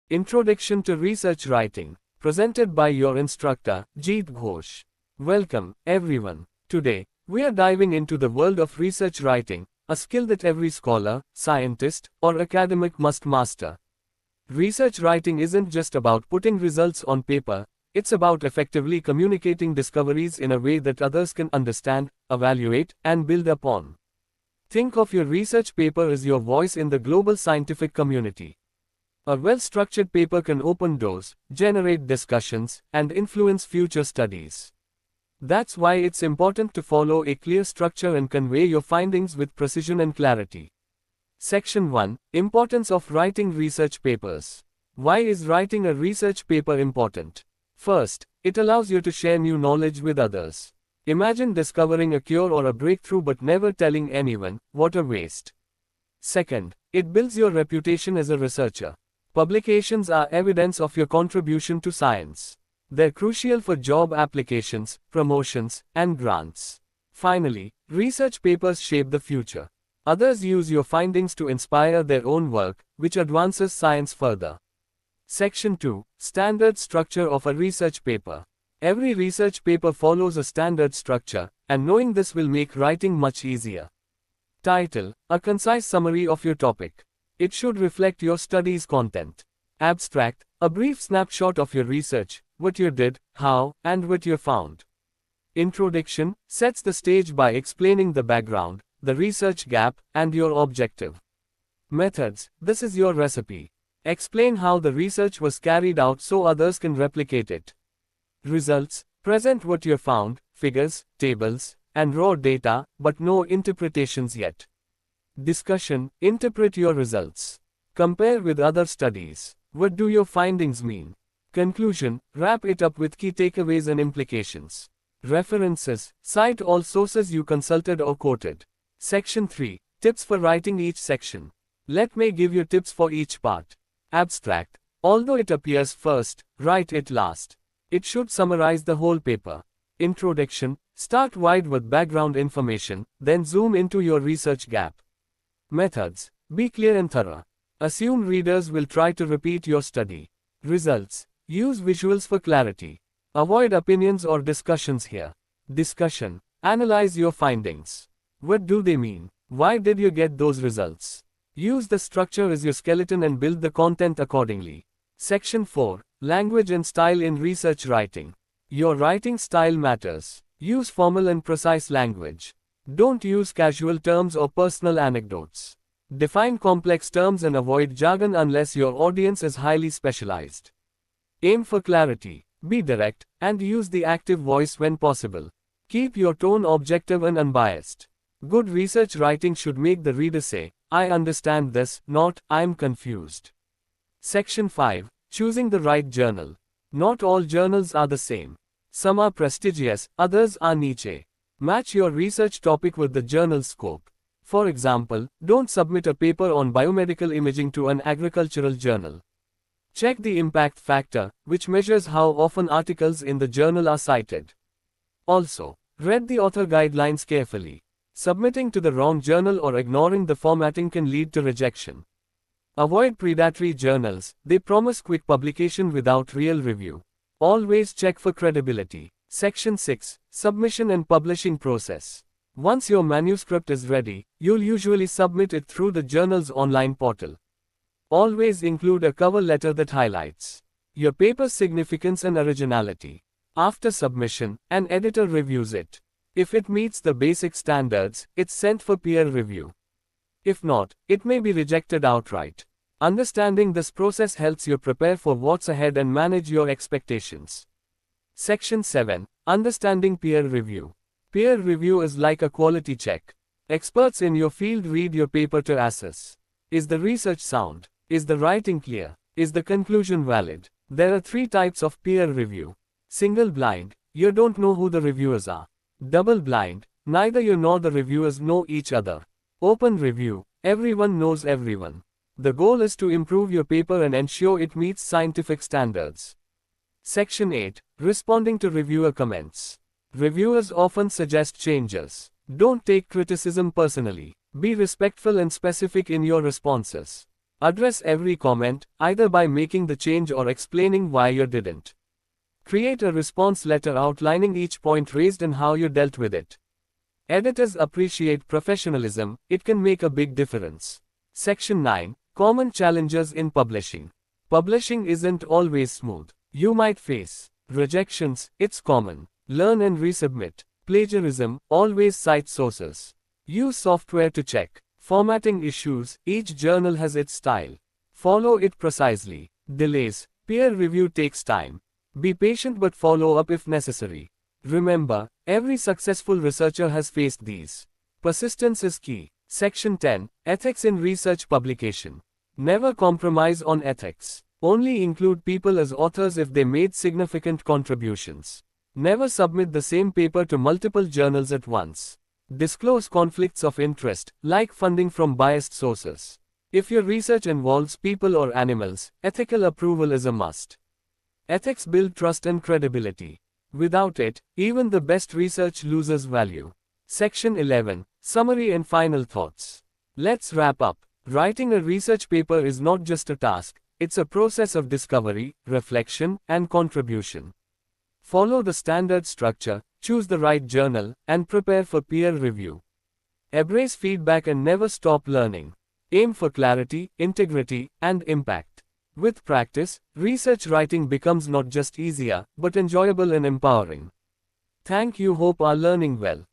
Introduction to Research Writing, presented by your instructor, Jeet Ghosh. Welcome, everyone. Today, we are diving into the world of research writing, a skill that every scholar, scientist, or academic must master. Research writing isn't just about putting results on paper, it's about effectively communicating discoveries in a way that others can understand, evaluate, and build upon. Think of your research paper as your voice in the global scientific community. A well-structured paper can open doors, generate discussions, and influence future studies. That's why it's important to follow a clear structure and convey your findings with precision and clarity. Section 1. Importance of writing research papers. Why is writing a research paper important? First, it allows you to share new knowledge with others. Imagine discovering a cure or a breakthrough but never telling anyone. What a waste. Second, it builds your reputation as a researcher. Publications are evidence of your contribution to science. They're crucial for job applications, promotions, and grants. Finally, research papers shape the future. Others use your findings to inspire their own work, which advances science further. Section 2. Standard structure of a research paper. Every research paper follows a standard structure, and knowing this will make writing much easier. Title: a concise summary of your topic. It should reflect your study's content. Abstract: a brief snapshot of your research, what you did, how, and what you found. Introduction: sets the stage by explaining the background, the research gap, and your objective. Methods: this is your recipe. Explain how the research was carried out so others can replicate it. Results: present what you found, figures, tables, and raw data, but no interpretations yet. Discussion: interpret your results. Compare with other studies. What do your findings mean? Conclusion: wrap it up with key takeaways and implications. References: cite all sources you consulted or quoted. Section 3. Tips for writing each section. Let me give you tips for each part. Abstract: although it appears first, write it last. It should summarize the whole paper. Introduction: start wide with background information, then zoom into your research gap. Methods: be clear and thorough. Assume readers will try to repeat your study. Results: use visuals for clarity. Avoid opinions or discussions here. Discussion: analyze your findings. What do they mean? Why did you get those results? Use the structure as your skeleton and build the content accordingly. Section 4. Language and style in research writing. Your writing style matters. Use formal and precise language. Don't use casual terms or personal anecdotes. Define complex terms and avoid jargon unless your audience is highly specialized. Aim for clarity. Be direct, and use the active voice when possible. Keep your tone objective and unbiased. Good research writing should make the reader say, "I understand this," not, "I'm confused." Section 5. Choosing the right journal. Not all journals are the same. Some are prestigious, others are niche. Match your research topic with the journal's scope. For example, don't submit a paper on biomedical imaging to an agricultural journal. Check the impact factor, which measures how often articles in the journal are cited. Also, read the author guidelines carefully. Submitting to the wrong journal or ignoring the formatting can lead to rejection. Avoid predatory journals, they promise quick publication without real review. Always check for credibility. Section 6. Submission and publishing process. Once your manuscript is ready, you'll usually submit it through the journal's online portal. Always include a cover letter that highlights your paper's significance and originality. After submission, an editor reviews it. If it meets the basic standards, it's sent for peer review. If not, it may be rejected outright. Understanding this process helps you prepare for what's ahead and manage your expectations. Section 7. Understanding peer review. Peer review is like a quality check. Experts in your field read your paper to assess: is the research sound? Is the writing clear? Is the conclusion valid? There are 3 types of peer review. Single blind: you don't know who the reviewers are. Double blind: neither you nor the reviewers know each other. Open review: everyone knows everyone. The goal is to improve your paper and ensure it meets scientific standards. Section 8. Responding to reviewer comments. Reviewers often suggest changes. Don't take criticism personally. Be respectful and specific in your responses. Address every comment, either by making the change or explaining why you didn't. Create a response letter outlining each point raised and how you dealt with it. Editors appreciate professionalism, it can make a big difference. Section 9. Common challenges in publishing. Publishing isn't always smooth. You might face rejections, it's common. Learn and resubmit. Plagiarism, always cite sources. Use software to check. Formatting issues, each journal has its style. Follow it precisely. Delays, peer review takes time. Be patient but follow up if necessary. Remember, every successful researcher has faced these. Persistence is key. Section 10. Ethics in research publication. Never compromise on ethics. Only include people as authors if they made significant contributions. Never submit the same paper to multiple journals at once. Disclose conflicts of interest, like funding from biased sources. If your research involves people or animals, ethical approval is a must. Ethics build trust and credibility. Without it, even the best research loses value. Section 11. Summary and final thoughts. Let's wrap up. Writing a research paper is not just a task, it's a process of discovery, reflection, and contribution. Follow the standard structure, choose the right journal, and prepare for peer review. Embrace feedback and never stop learning. Aim for clarity, integrity, and impact. With practice, research writing becomes not just easier, but enjoyable and empowering. Thank you. Hope are learning well.